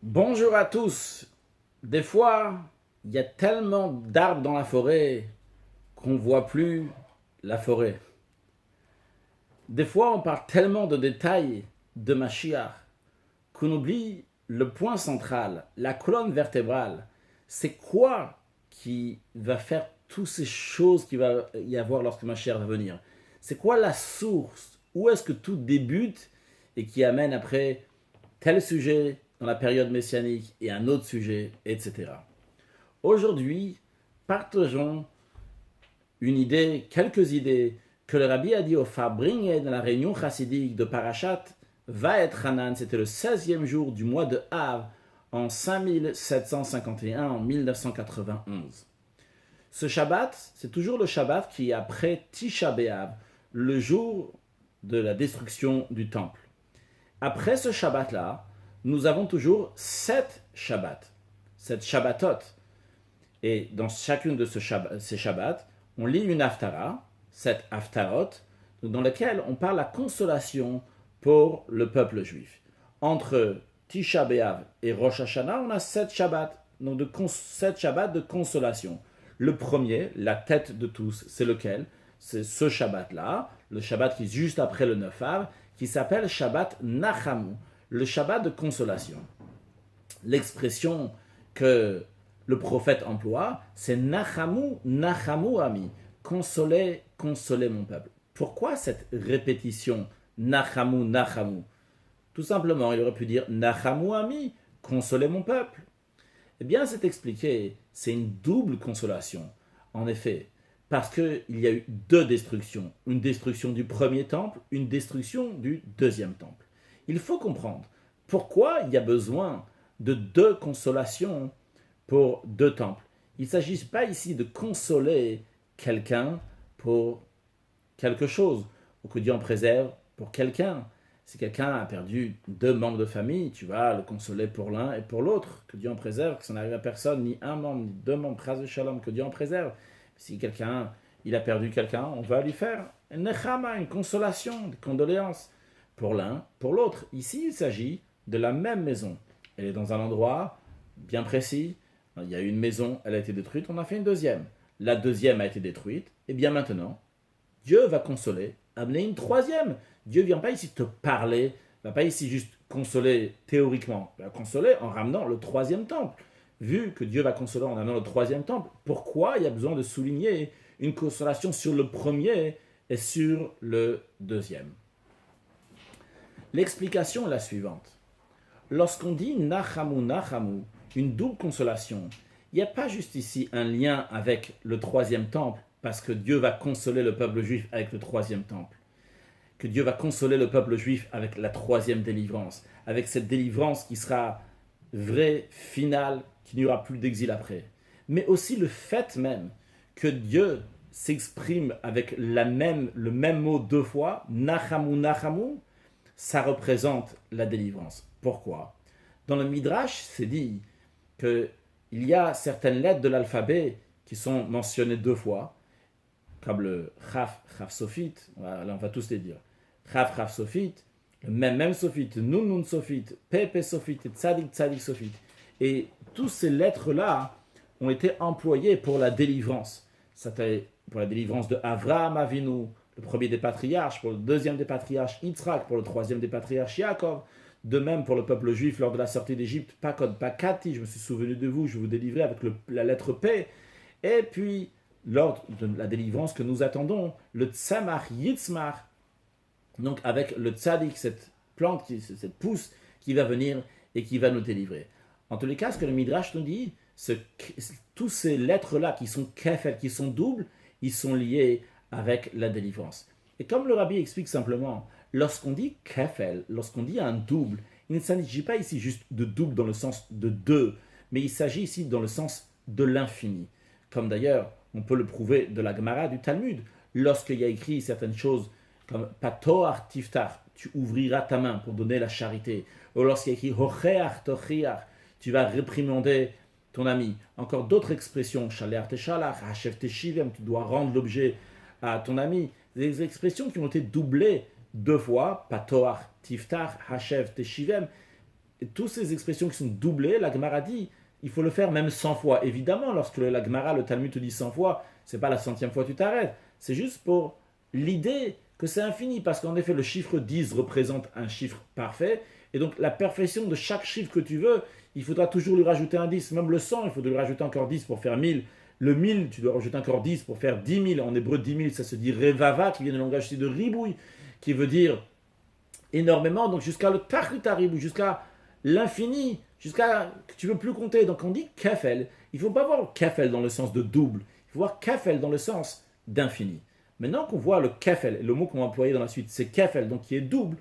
Bonjour à tous. Des fois, il y a tellement d'arbres dans la forêt qu'on ne voit plus la forêt. Des fois, on parle tellement de détails de Mashiach qu'on oublie le point central, la colonne vertébrale. C'est quoi qui va faire toutes ces choses qu'il va y avoir lorsque Mashiach va venir? C'est quoi la source? Où est-ce que tout débute et qui amène après tel sujet dans la période messianique et un autre sujet, etc. Aujourd'hui, partageons une idée, quelques idées que le rabbi a dit au Fabring dans la réunion chassidique de Parashat Vaet Hanan. C'était le 16e jour du mois de Av en 5751, en 1991. Ce Shabbat, c'est toujours le Shabbat qui est après Tisha B'Av, le jour de la destruction du temple. Après ce Shabbat-là, nous avons toujours 7 Shabbats, 7 Shabbatot. Et dans chacune de ces Shabbats, on lit une Haftara, 7 Haftarot, dans lesquelles on parle la consolation pour le peuple juif. Entre Tisha B'Av et Rosh Hashanah, on a 7 Shabbats, donc 7 Shabbats de consolation. Le premier, la tête de tous, c'est lequel? C'est ce Shabbat-là, le Shabbat qui est juste après le 9 Av, qui s'appelle Shabbat Nachamu, le Shabbat de consolation. L'expression que le prophète emploie, c'est Nachamu, Nachamu ami, consoler, consoler mon peuple. Pourquoi cette répétition Nachamu, Nachamu? Tout simplement, il aurait pu dire Nachamu ami, consoler mon peuple. Eh bien, c'est expliqué, c'est une double consolation. En effet, parce qu'il y a eu deux destructions. Une destruction du premier temple, une destruction du deuxième temple. Il faut comprendre pourquoi il y a besoin de deux consolations pour deux temples. Il ne s'agit pas ici de consoler quelqu'un pour quelque chose, ou que Dieu en préserve pour quelqu'un. Si quelqu'un a perdu deux membres de famille, tu vas le consoler pour l'un et pour l'autre. Que Dieu en préserve, que ça n'arrive à personne, ni un membre, ni deux membres, Chas Shalom, que Dieu en préserve. Si quelqu'un, il a perdu quelqu'un, on va lui faire une nechama, une consolation, des condoléances pour l'un, pour l'autre. Ici, il s'agit de la même maison. Elle est dans un endroit bien précis. Il y a eu une maison, elle a été détruite, on a fait une deuxième. La deuxième a été détruite, et bien maintenant, Dieu va consoler, amener une troisième. Dieu ne vient pas ici te parler, ne va pas ici juste consoler théoriquement. Il va consoler en ramenant le troisième temple. Vu que Dieu va consoler en amenant le troisième temple, pourquoi il y a besoin de souligner une consolation sur le premier et sur le deuxième? L'explication est la suivante. Lorsqu'on dit Nachamu, Nachamu, une double consolation, il n'y a pas juste ici un lien avec le troisième temple, parce que Dieu va consoler le peuple juif avec le troisième temple. Que Dieu va consoler le peuple juif avec la troisième délivrance, avec cette délivrance qui sera vraie, finale, qu'il n'y aura plus d'exil après. Mais aussi le fait même que Dieu s'exprime avec le même mot deux fois, Nachamu, Nachamu, ça représente la délivrance. Pourquoi? Dans le Midrash, c'est dit qu'il y a certaines lettres de l'alphabet qui sont mentionnées deux fois, comme le Chaf, Chaf Sofit, voilà, là on va tous les dire. Chaf, Chaf Sofit, le même Sofit, Nun, Nun Sofit, Pepe Sofit et Tzadik, Tzadik Sofit. Et toutes ces lettres-là ont été employées pour la délivrance. C'était pour la délivrance de Avraham Avinu, le premier des patriarches, pour le deuxième des patriarches Yitzhak, pour le troisième des patriarches Yaakov. De même pour le peuple juif lors de la sortie d'Égypte, Pakod Pakati, je me suis souvenu de vous, je vous délivrai avec la lettre P. Et puis, lors de la délivrance que nous attendons, le Tzamach Yitzmach, donc avec le Tzadik, cette plante, cette pousse qui va venir et qui va nous délivrer. En tous les cas, ce que le Midrash nous dit, toutes ces lettres-là qui sont kefel, qui sont doubles, ils sont liés avec la délivrance. Et comme le rabbi explique simplement, lorsqu'on dit kefel, lorsqu'on dit un double, il ne s'agit pas ici juste de double dans le sens de deux, mais il s'agit ici dans le sens de l'infini. Comme d'ailleurs, on peut le prouver de la Gemara du Talmud, lorsqu'il y a écrit certaines choses comme Patoar Tiftar, tu ouvriras ta main pour donner la charité, ou lorsqu'il y a écrit Hocheach Tochiach, tu vas réprimander ton ami. Encore d'autres expressions, Shaler Teshalach, Hashev Teshivem, tu dois rendre l'objet à ton ami. Des expressions qui ont été doublées deux fois, Patoar Tiftar, Hashev Teshivem, Et toutes ces expressions qui sont doublées, la Gemara dit, il faut le faire même 100 fois. Évidemment, lorsque la Gemara, le Talmud te dit 100 fois, c'est pas la centième fois que tu t'arrêtes. C'est juste pour l'idée que c'est infini, parce qu'en effet, le chiffre 10 représente un chiffre parfait, et donc la perfection de chaque chiffre que tu veux, il faudra toujours lui rajouter un 10. Même le 100, il faut lui rajouter encore 10 pour faire 1000. Le 1000, tu dois rajouter encore 10 pour faire 10 000. En hébreu, 10 000, ça se dit revava, qui vient du langage aussi de ribouille, qui veut dire énormément, donc jusqu'à le tachutaribou, jusqu'à l'infini, jusqu'à que tu ne veux plus compter. Donc on dit kafel. Il ne faut pas voir kafel dans le sens de double, il faut voir kafel dans le sens d'infini. Maintenant qu'on voit le kafel, et le mot qu'on va employer dans la suite, c'est kafel, donc qui est double,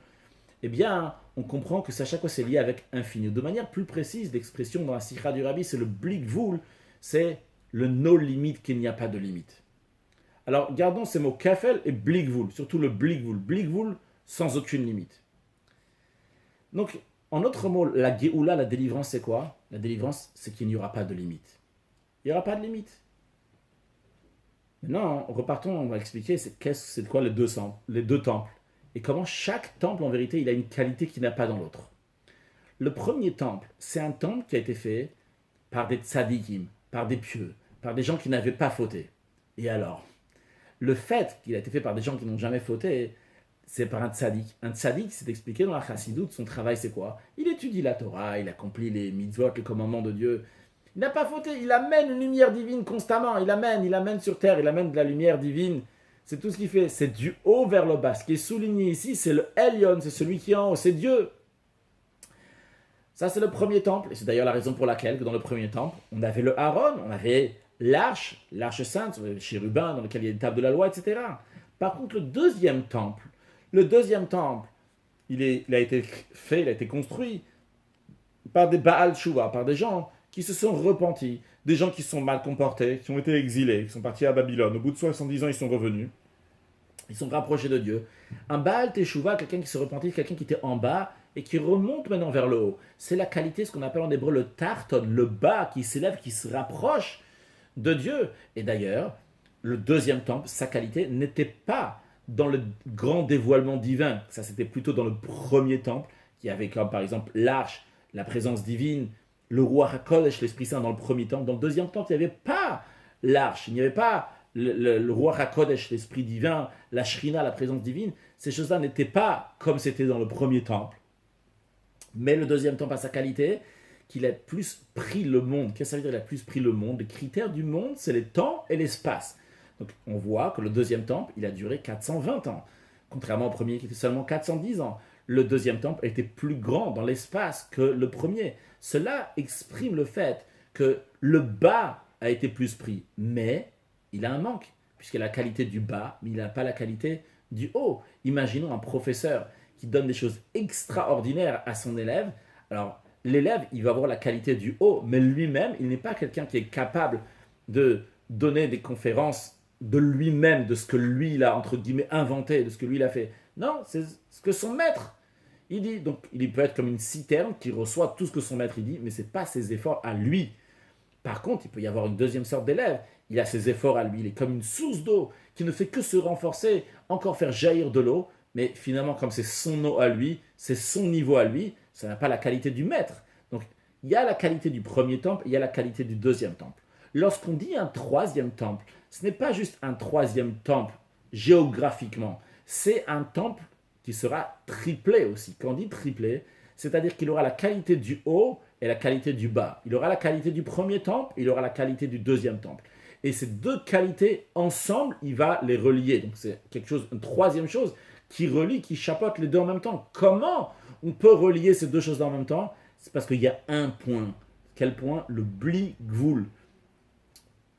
eh bien, on comprend que ça, à chaque fois, c'est lié avec infini. De manière plus précise, l'expression dans la Sikha du Rabbi, c'est le blikvul, c'est le no limite, qu'il n'y a pas de limite. Alors, gardons ces mots kafel et blikvul, surtout le blikvul. Blikvul, sans aucune limite. Donc, en autre mot, la Géoula, la délivrance, c'est quoi? La délivrance, c'est qu'il n'y aura pas de limite. Il n'y aura pas de limite. Maintenant, repartons, on va expliquer c'est quoi les deux temples. Et comment chaque temple, en vérité, il a une qualité qu'il n'a pas dans l'autre. Le premier temple, c'est un temple qui a été fait par des tzadikim, par des pieux, par des gens qui n'avaient pas fauté. Et alors, le fait qu'il a été fait par des gens qui n'ont jamais fauté, c'est par un tzadik. Un tzadik, c'est expliqué dans la chassidoute, son travail c'est quoi? Il étudie la Torah, il accomplit les mitzvot, les commandements de Dieu. Il n'a pas fauté, il amène une lumière divine constamment, il amène sur terre, il amène de la lumière divine. C'est tout ce qu'il fait, c'est du haut vers le bas. Ce qui est souligné ici, c'est le Elyon, c'est celui qui est en haut, c'est Dieu. Ça, c'est le premier temple, et c'est d'ailleurs la raison pour laquelle, que dans le premier temple, on avait le Aaron, on avait l'arche sainte, le chérubin dans lequel il y a une table de la loi, etc. Par contre, le deuxième temple, il a été construit par des Baal Tshuva, par des gens qui se sont repentis, des gens qui se sont mal comportés, qui ont été exilés, qui sont partis à Babylone. Au bout de 70 ans, ils sont revenus. Ils sont rapprochés de Dieu. Un Baal Teshuva, quelqu'un qui se repentit, quelqu'un qui était en bas et qui remonte maintenant vers le haut. C'est la qualité, ce qu'on appelle en hébreu le tarton, le bas qui s'élève, qui se rapproche de Dieu. Et d'ailleurs, le deuxième temple, sa qualité n'était pas dans le grand dévoilement divin. Ça, c'était plutôt dans le premier temple, qui avait comme par exemple l'arche, la présence divine, le roi HaKodesh, l'Esprit Saint dans le premier temple. Dans le deuxième temple, il n'y avait pas l'arche, il n'y avait pas le roi HaKodesh, l'Esprit divin, la Shrina, la présence divine. Ces choses-là n'étaient pas comme c'était dans le premier temple. Mais le deuxième temple a sa qualité, qu'il a plus pris le monde. Qu'est-ce que ça veut dire qu'il a plus pris le monde? Les critères du monde, c'est les temps et l'espace. Donc on voit que le deuxième temple, il a duré 420 ans. Contrairement au premier qui était seulement 410 ans. Le deuxième temple était plus grand dans l'espace que le premier. Cela exprime le fait que le bas a été plus pris, mais il a un manque, puisqu'il a la qualité du bas, mais il n'a pas la qualité du haut. Imaginons un professeur qui donne des choses extraordinaires à son élève. Alors, l'élève, il va avoir la qualité du haut, mais lui-même, il n'est pas quelqu'un qui est capable de donner des conférences de lui-même, de ce que lui, il a, entre guillemets, inventé, de ce que lui, il a fait. Non, c'est ce que son maître, il dit. Donc, il peut être comme une citerne qui reçoit tout ce que son maître, il dit, mais ce n'est pas ses efforts à lui. Par contre, il peut y avoir une deuxième sorte d'élève. Il a ses efforts à lui. Il est comme une source d'eau qui ne fait que se renforcer, encore faire jaillir de l'eau. Mais finalement, comme c'est son eau à lui, c'est son niveau à lui, ça n'a pas la qualité du maître. Donc, il y a la qualité du premier temple, il y a la qualité du deuxième temple. Lorsqu'on dit un troisième temple, ce n'est pas juste un troisième temple géographiquement. C'est un temple qui sera triplé aussi. Quand on dit triplé, c'est-à-dire qu'il aura la qualité du haut et la qualité du bas. Il aura la qualité du premier temple, il aura la qualité du deuxième temple. Et ces deux qualités, ensemble, il va les relier. Donc c'est une troisième chose qui relie, qui chapeaute les deux en même temps. Comment on peut relier ces deux choses en même temps? C'est parce qu'il y a un point. Quel point? Le bli gvul.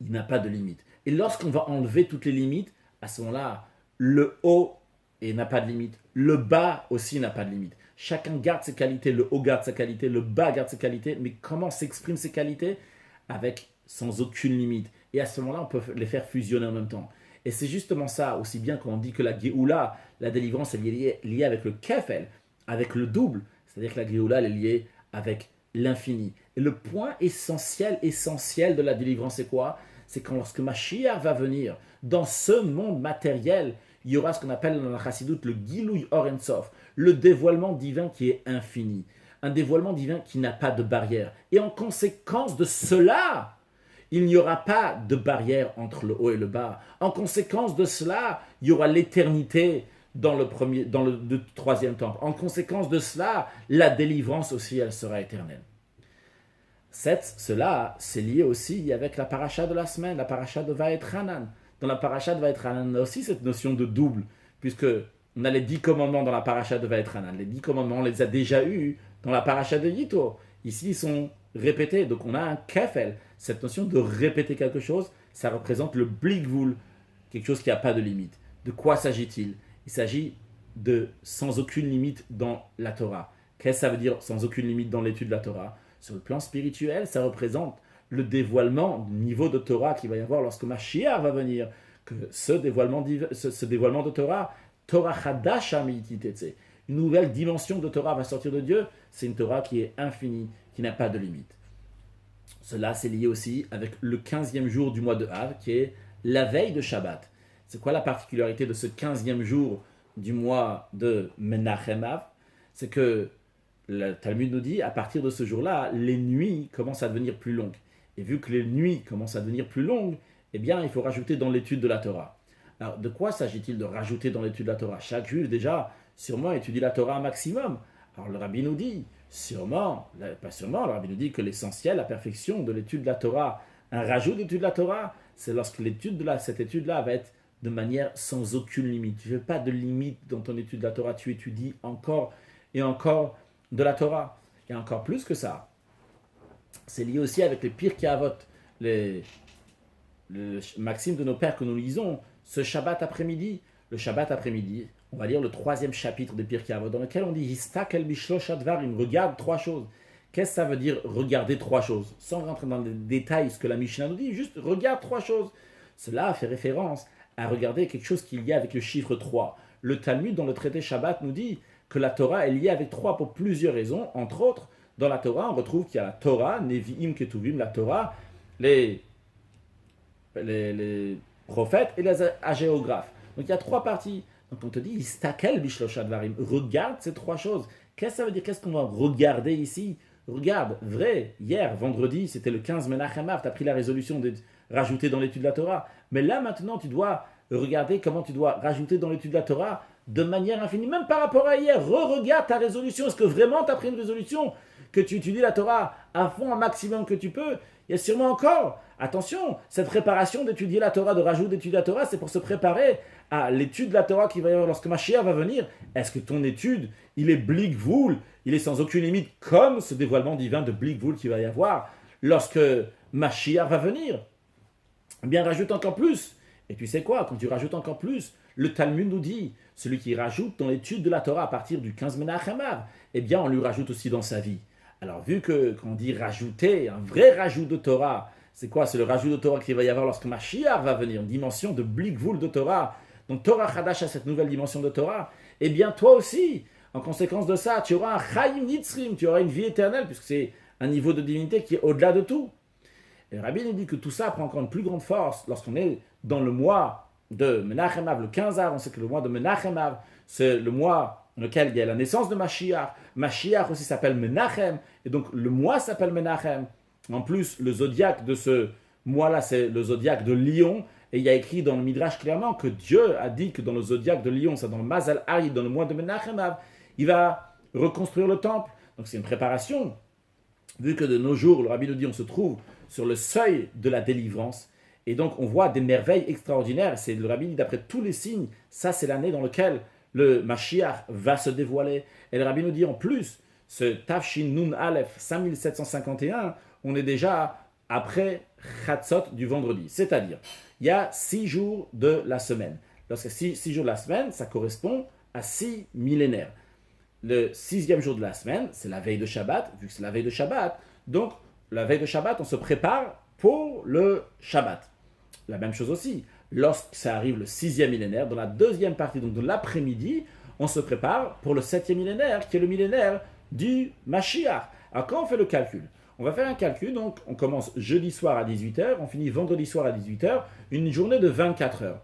Il n'a pas de limite. Et lorsqu'on va enlever toutes les limites, à ce moment-là, le haut n'a pas de limite. Le bas aussi n'a pas de limite. Chacun garde ses qualités, le haut garde sa qualité, le bas garde ses qualités. Mais comment s'expriment ces qualités? Sans aucune limite. Et à ce moment-là, on peut les faire fusionner en même temps. Et c'est justement ça, aussi bien quand on dit que la Géoula, la délivrance, est liée avec le Kefel, avec le double. C'est-à-dire que la Géoula, elle est liée avec l'infini. Et le point essentiel de la délivrance, c'est quoi? C'est quand lorsque Mashiach va venir, dans ce monde matériel, il y aura ce qu'on appelle dans la Chassidoute le Gilouy Or En Sof, le dévoilement divin qui est infini. un dévoilement divin qui n'a pas de barrière. Et en conséquence de cela, il n'y aura pas de barrière entre le haut et le bas. En conséquence de cela, il y aura l'éternité dans le troisième temple. En conséquence de cela, la délivrance aussi, elle sera éternelle. Cela, c'est lié aussi avec la paracha de la semaine, la paracha de Vaetranan. Dans la paracha de Vaetranan, on a aussi cette notion de double, puisque on a les 10 commandements dans la paracha de Vaetranan. Les 10 commandements, on les a déjà eus dans la paracha de Yitro. Ici, ils sont répétés, donc on a un kefel. Cette notion de répéter quelque chose, ça représente le blikvul, quelque chose qui n'a pas de limite. De quoi s'agit-il? Il s'agit de sans aucune limite dans la Torah. Qu'est-ce que ça veut dire sans aucune limite dans l'étude de la Torah? Sur le plan spirituel, ça représente le dévoilement du niveau de Torah qu'il va y avoir lorsque Mashiach va venir. Que ce dévoilement de Torah, Torah Chadasha Meititetse, une nouvelle dimension de Torah va sortir de Dieu. C'est une Torah qui est infinie, qui n'a pas de limite. Cela, c'est lié aussi avec le 15e jour du mois de Av, qui est la veille de Shabbat. C'est quoi la particularité de ce 15e jour du mois de Menachem Av? C'est que le Talmud nous dit, à partir de ce jour-là, les nuits commencent à devenir plus longues. Et vu que les nuits commencent à devenir plus longues, eh bien, il faut rajouter dans l'étude de la Torah. Alors, de quoi s'agit-il de rajouter dans l'étude de la Torah? Chaque juif, déjà, sûrement étudie la Torah un maximum. Alors, le Rabbi nous dit, pas sûrement, le Rabbi nous dit que l'essentiel, la perfection de l'étude de la Torah, un rajout d'étude de la Torah, c'est lorsque cette étude-là va être de manière sans aucune limite. Tu ne veux pas de limite dans ton étude de la Torah, tu étudies encore et encore de la Torah. Et encore plus que ça, c'est lié aussi avec les Pirkei Avot, les maximes de nos pères que nous lisons ce Shabbat après-midi. Le Shabbat après-midi, on va lire le 3e chapitre des Pirkei Avot, dans lequel on dit Histakel bishlosh advarim, regarde 3 choses. Qu'est-ce que ça veut dire regarder 3 choses? Sans rentrer dans les détails, ce que la Mishnah nous dit, juste regarde 3 choses. Cela fait référence à regarder quelque chose qu'il y a avec le chiffre 3. Le Talmud, dans le traité Shabbat, nous dit que la Torah est liée avec 3 pour plusieurs raisons. Entre autres, dans la Torah, on retrouve qu'il y a la Torah, Nevi'im Ketuvim, la Torah, les prophètes et les agéographes. Donc il y a 3 parties. Donc on te dit, Istakel bishlosh advarim, regarde ces 3 choses. Qu'est-ce que ça veut dire? Qu'est-ce qu'on va regarder ici? Regarde, vrai, hier, vendredi, c'était le 15 Menachem Av, tu as pris la résolution de rajouter dans l'étude de la Torah. Mais là, maintenant, tu dois regarder comment tu dois rajouter dans l'étude de la Torah de manière infinie, même par rapport à hier. Regarde ta résolution. Est-ce que vraiment tu as pris une résolution que tu étudies la Torah à fond, un maximum que tu peux? Il y a sûrement encore, attention, cette préparation d'étudier la Torah, de rajouter d'étudier la Torah, c'est pour se préparer à l'étude de la Torah qui va y avoir lorsque Mashiach va venir. Est-ce que ton étude, il est blikvul, il est sans aucune limite, comme ce dévoilement divin de blikvul qui va y avoir lorsque Mashiach va venir? Eh bien, rajoute encore plus. Et tu sais quoi, quand tu rajoutes encore plus, le Talmud nous dit, celui qui rajoute dans l'étude de la Torah à partir du 15 Menachem Av, eh bien, on lui rajoute aussi dans sa vie. Alors, vu que, quand on dit rajouter, un vrai rajout de Torah, c'est quoi? C'est le rajout de Torah qu'il va y avoir lorsque Mashiach va venir, une dimension de blikvul de Torah. Donc, Torah Chadash a cette nouvelle dimension de Torah. Eh bien, toi aussi, en conséquence de ça, tu auras un Chaim Nitzrim, tu auras une vie éternelle, puisque c'est un niveau de divinité qui est au-delà de tout. Et le Rabbi nous dit que tout ça prend encore une plus grande force lorsqu'on est dans le mois de Menachem Av, le 15 Av. On sait que le mois de Menachem Av, c'est le mois dans lequel il y a la naissance de Mashiach. Mashiach aussi s'appelle Menachem, et donc le mois s'appelle Menachem. En plus, le zodiaque de ce mois-là, c'est le zodiaque de Lion, et il y a écrit dans le Midrash clairement que Dieu a dit que dans le zodiaque de Lion, c'est dans le Mazal Hari, dans le mois de Menachem Av, il va reconstruire le temple. Donc c'est une préparation. Vu que de nos jours, le Rabbi nous dit, on se trouve sur le seuil de la délivrance, et donc on voit des merveilles extraordinaires. C'est le Rabbi dit, d'après tous les signes, ça c'est l'année dans laquelle le Mashiach va se dévoiler. Et le Rabbi nous dit en plus, ce Tafshin Nun Aleph 5751, on est déjà après Chatzot du vendredi. C'est-à-dire, il y a 6 jours de la semaine. Lorsque 6 jours de la semaine, ça correspond à 6 millénaires. Le 6e jour de la semaine, c'est la veille de Shabbat. Vu que c'est la veille de Shabbat, donc la veille de Shabbat, on se prépare pour le Shabbat. La même chose aussi, lorsque ça arrive le 6e millénaire, dans la 2e partie, donc de l'après-midi, on se prépare pour le 7e millénaire, qui est le millénaire du Mashiach. Alors quand on fait le calcul, on va faire un calcul, donc on commence jeudi soir à 18h, on finit vendredi soir à 18h, une journée de 24 heures.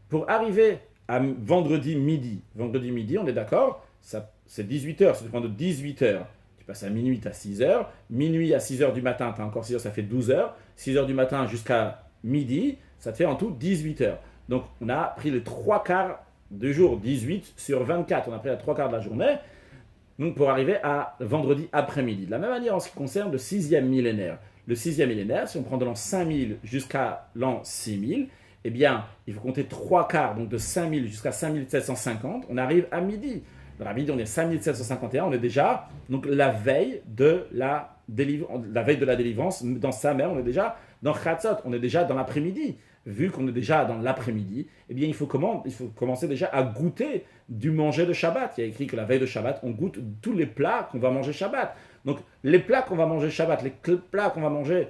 Pour arriver à vendredi midi, on est d'accord, c'est 18h, ça dépend de 18h. Tu Tu passes à minuit, tu as 6 heures. Minuit à 6 heures du matin, tu as encore 6 heures, ça fait 12 heures. 6 heures du matin jusqu'à midi, ça te fait en tout 18 heures. Donc, on a pris les 3 quarts du jour, 18 sur 24. On a pris les 3 quarts de la journée, donc pour arriver à vendredi après-midi. De la même manière en ce qui concerne le 6e millénaire. Le 6e millénaire, si on prend de l'an 5000 jusqu'à l'an 6000, eh bien, il faut compter 3 quarts, donc de 5000 jusqu'à 5750. On arrive à midi. Dans la midi, on est 5751, on est déjà donc la veille de la délivrance. Dans ça même, on est déjà dans Chatzot, on est déjà dans l'après-midi. Vu qu'on est déjà dans l'après-midi, eh bien, il faut commencer déjà à goûter du manger de Shabbat. Il y a écrit que la veille de Shabbat, on goûte tous les plats qu'on va manger Shabbat. Donc, les plats qu'on va manger Shabbat, les plats qu'on va manger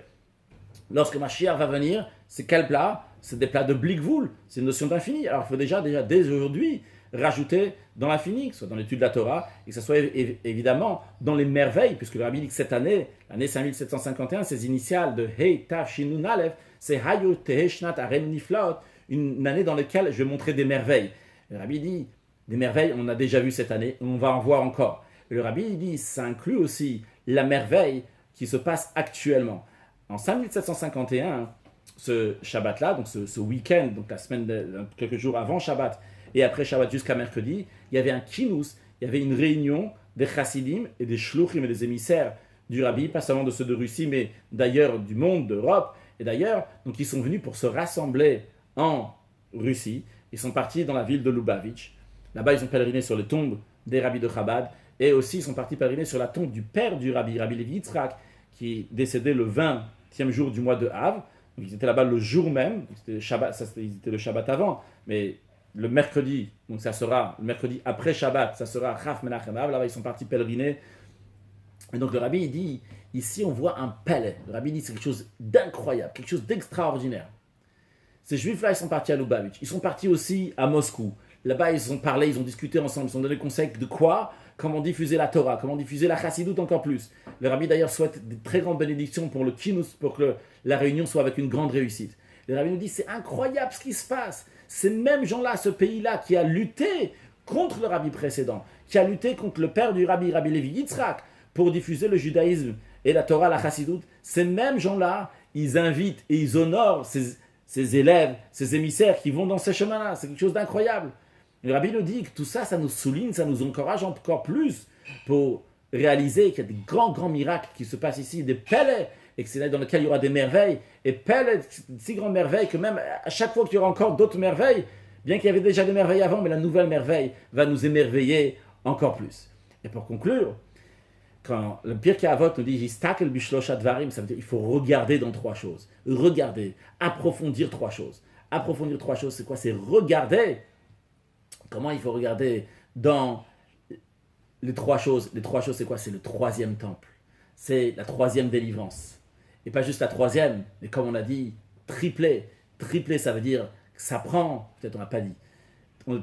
lorsque Mashiach va venir, c'est quels plats? C'est des plats de Blikvoul, c'est une notion d'infini. Alors, il faut déjà dès aujourd'hui, rajouter dans l'infini, que ce soit dans l'étude de la Torah, et que ce soit évidemment dans les merveilles, puisque le Rabbi dit que cette année, l'année 5751, ses initiales de Hei Tav Shin Nun Aleph, c'est Hayu Tehei Shnat Arem Niflaot, une année dans laquelle je vais montrer des merveilles. Le Rabbi dit, des merveilles, on a déjà vu cette année, on va en voir encore. Et le Rabbi dit, ça inclut aussi la merveille qui se passe actuellement. En 5751, ce Shabbat-là, donc ce week-end, donc la semaine, quelques jours avant Shabbat, et après Shabbat jusqu'à mercredi, il y avait un kinous, il y avait une réunion des chassidim et des shluchim et des émissaires du Rabbi, pas seulement de ceux de Russie, mais d'ailleurs du monde, d'Europe, et d'ailleurs, donc ils sont venus pour se rassembler en Russie. Ils sont partis dans la ville de Lubavitch. Là-bas, ils ont pèleriné sur les tombes des rabbis de Chabad, et aussi ils sont partis pèleriner sur la tombe du père du Rabbi, Rabbi Levi Yitzhak, qui est décédé le 20e jour du mois de Av. Donc ils étaient là-bas le jour même, c'était Shabbat, ils étaient le Shabbat avant, mais le mercredi, donc ça sera le mercredi après Shabbat, ça sera Chaf Menachem Av. Là-bas, ils sont partis pèleriner. Et donc le Rabbi, il dit, ici on voit un palais. Le Rabbi dit, c'est quelque chose d'incroyable, quelque chose d'extraordinaire. Ces Juifs-là, ils sont partis à Lubavitch. Ils sont partis aussi à Moscou. Là-bas, ils ont parlé, ils ont discuté ensemble, ils ont donné conseil de quoi? Comment diffuser la Torah, comment diffuser la Chassidoute encore plus. Le Rabbi d'ailleurs souhaite des très grandes bénédictions pour le kinous, pour que la réunion soit avec une grande réussite. Le Rabbi nous dit, c'est incroyable ce qui se passe. Ces mêmes gens-là, ce pays-là, qui a lutté contre le Rabbi précédent, qui a lutté contre le père du Rabbi, Rabbi Levi Yitzhak, pour diffuser le judaïsme et la Torah, la Chassidoute, ces mêmes gens-là, ils invitent et ils honorent ces élèves, ces émissaires qui vont dans ces chemins-là. C'est quelque chose d'incroyable. Le Rabbi nous dit que tout ça, ça nous souligne, ça nous encourage encore plus pour réaliser qu'il y a des grands, grands miracles qui se passent ici, des pélés, et que c'est là dans lequel il y aura des merveilles, et pélés, si grandes merveilles que même à chaque fois qu'il y aura encore d'autres merveilles, bien qu'il y avait déjà des merveilles avant, mais la nouvelle merveille va nous émerveiller encore plus. Et pour conclure, quand le Pirkei Avot nous dit Histakel bishlosh advarim, ça veut dire qu'il faut regarder dans 3 choses. Regarder, approfondir 3 choses. Approfondir 3 choses, c'est quoi? C'est regarder. Comment il faut regarder dans les 3 choses? Les 3 choses, c'est quoi? C'est le 3e temple. C'est la 3e délivrance. Et pas juste la 3e, mais comme on a dit, triplé. Triplé, ça veut dire que ça prend, peut-être on n'a pas dit,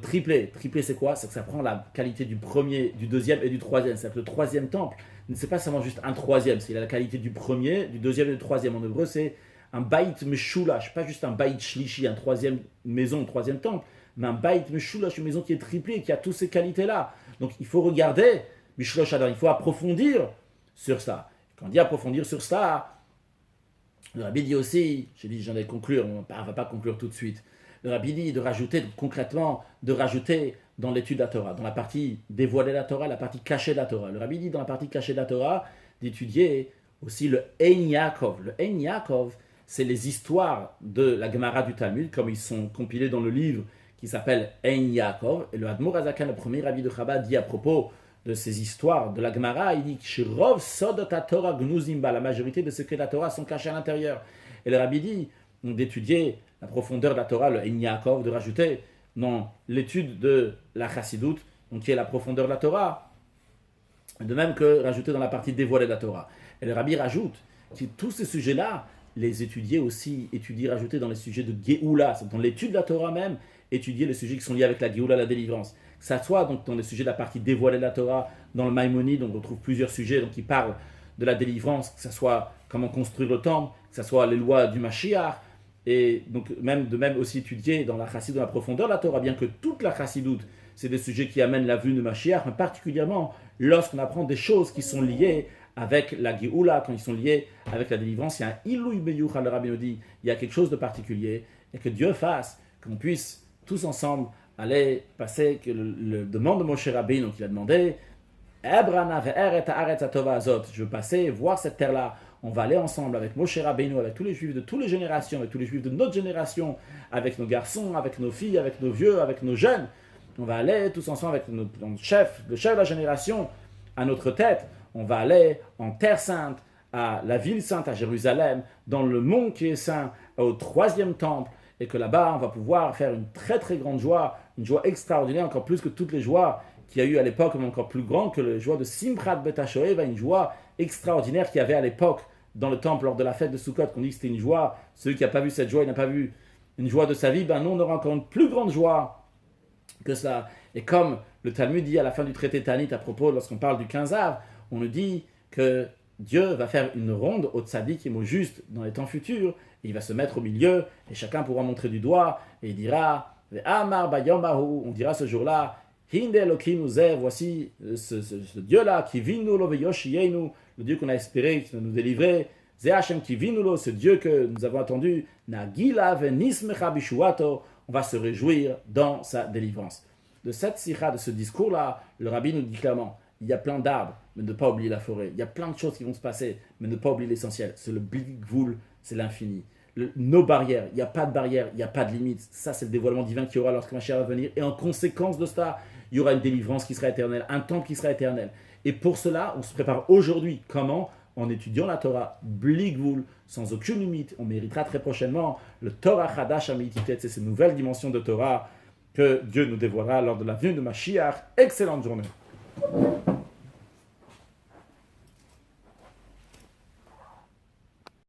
triplé. Triplé, c'est quoi? C'est que ça prend la qualité du premier, du 2e et du 3e. C'est-à-dire que le 3e temple, c'est pas seulement juste un 3e, c'est la qualité du premier, du 2e et du 3e. En hébreu, c'est un baït meshulash, pas juste un baït shlishi, un 3e maison, 3e temple, mais un baït meshulash, une maison qui est triplée, qui a toutes ces qualités-là. Donc il faut regarder, mishlosh adar, il faut approfondir sur ça. Quand on dit approfondir sur ça, le Rabbi dit aussi, j'ai dit j'en ai conclure, on ne va pas conclure tout de suite. Le Rabbi dit de rajouter concrètement, de rajouter dans l'étude de la Torah, dans la partie dévoilée de la Torah, la partie cachée de la Torah. Le Rabbi dit dans la partie cachée de la Torah d'étudier aussi le Ein Yaakov. Le Ein Yaakov, c'est les histoires de la Gemara du Talmud, comme ils sont compilés dans le livre qui s'appelle Ein Yaakov. Et le Admor Hazakan, le premier Rabbi de Chabad, dit à propos de ces histoires de la Gemara, il dit que Shirov Sodot Torah Gnuzimba, la majorité de ce que la Torah sont cachés à l'intérieur. Et le Rabbi dit d'étudier la profondeur de la Torah, le Ein Yaakov, de rajouter dans l'étude de la Chassidoute, donc qui est la profondeur de la Torah, de même que rajouter dans la partie dévoilée de la Torah. Et le Rabbi rajoute que tous ces sujets-là, les étudier aussi, rajouter dans les sujets de Géoula, c'est dans l'étude de la Torah même, étudier les sujets qui sont liés avec la Géoula, la délivrance. Que ça soit donc dans les sujets de la partie dévoilée de la Torah, dans le Maïmonide, on retrouve plusieurs sujets donc, qui parlent de la délivrance, que ça soit comment construire le temple, que ça soit les lois du Mashiach, et donc de même aussi étudier dans la Chassidoute, dans la profondeur de la Torah, bien que toute la Chassidoute c'est des sujets qui amènent la vue de Mashiach, mais particulièrement lorsqu'on apprend des choses qui sont liées avec la Géoula, quand ils sont liés avec la délivrance, il y a un Ilouï Beyouchal, le Rabbi nous dit, il y a quelque chose de particulier, et que Dieu fasse qu'on puisse tous ensemble aller passer, que le demande de Moshe Rabbeinu, qu'il a demandé, je veux passer, voir cette terre-là. On va aller ensemble avec Moshe Rabbeinu, avec tous les juifs de toutes les générations, avec tous les juifs de notre génération, avec nos garçons, avec nos filles, avec nos vieux, avec nos jeunes. On va aller tous ensemble avec notre chef, le chef de la génération, à notre tête. On va aller en Terre Sainte, à la ville sainte, à Jérusalem, dans le mont qui est saint, au 3e temple, et que là-bas, on va pouvoir faire une très très grande joie, une joie extraordinaire, encore plus que toutes les joies qu'il y a eu à l'époque, mais encore plus grande que la joie de Simchat Bet HaShoeva, une joie extraordinaire qu'il y avait à l'époque dans le temple lors de la fête de Sukkot, qu'on dit que c'était une joie. Celui qui n'a pas vu cette joie, il n'a pas vu une joie de sa vie, ben nous on aura encore une plus grande joie que ça. Et comme le Talmud dit à la fin du traité Tanit à propos, lorsqu'on parle du 15 Av, on nous dit que Dieu va faire une ronde au tzadikim, au juste, dans les temps futurs, et il va se mettre au milieu, et chacun pourra montrer du doigt, et il dira, on dira ce jour-là, Hinde Elokim Uzer, voici ce Dieu-là, qui vinu lo veyoshiyenu, le Dieu qu'on a espéré, qui va nous délivrer, Ze Hashem qui vinu lo, ce Dieu que nous avons attendu, Nagila venismecha bishuato, on va se réjouir dans sa délivrance. De cette sikha, de ce discours-là, le Rabbi nous dit clairement, il y a plein d'arbres, mais ne pas oublier la forêt. Il y a plein de choses qui vont se passer, mais ne pas oublier l'essentiel. C'est le bli gvul, c'est l'infini. Nos barrières, il n'y a pas de barrières, il n'y a pas de limites. Ça, c'est le dévoilement divin qu'il y aura lorsque Mashiach va venir. Et en conséquence de cela, il y aura une délivrance qui sera éternelle, un temple qui sera éternel. Et pour cela, on se prépare aujourd'hui. Comment ? En étudiant la Torah, bli gvul, sans aucune limite. On méritera très prochainement le Torah Chadash Amititet. C'est ces nouvelles dimensions de Torah que Dieu nous dévoilera lors de la venue de Mashiach. Excellente journée.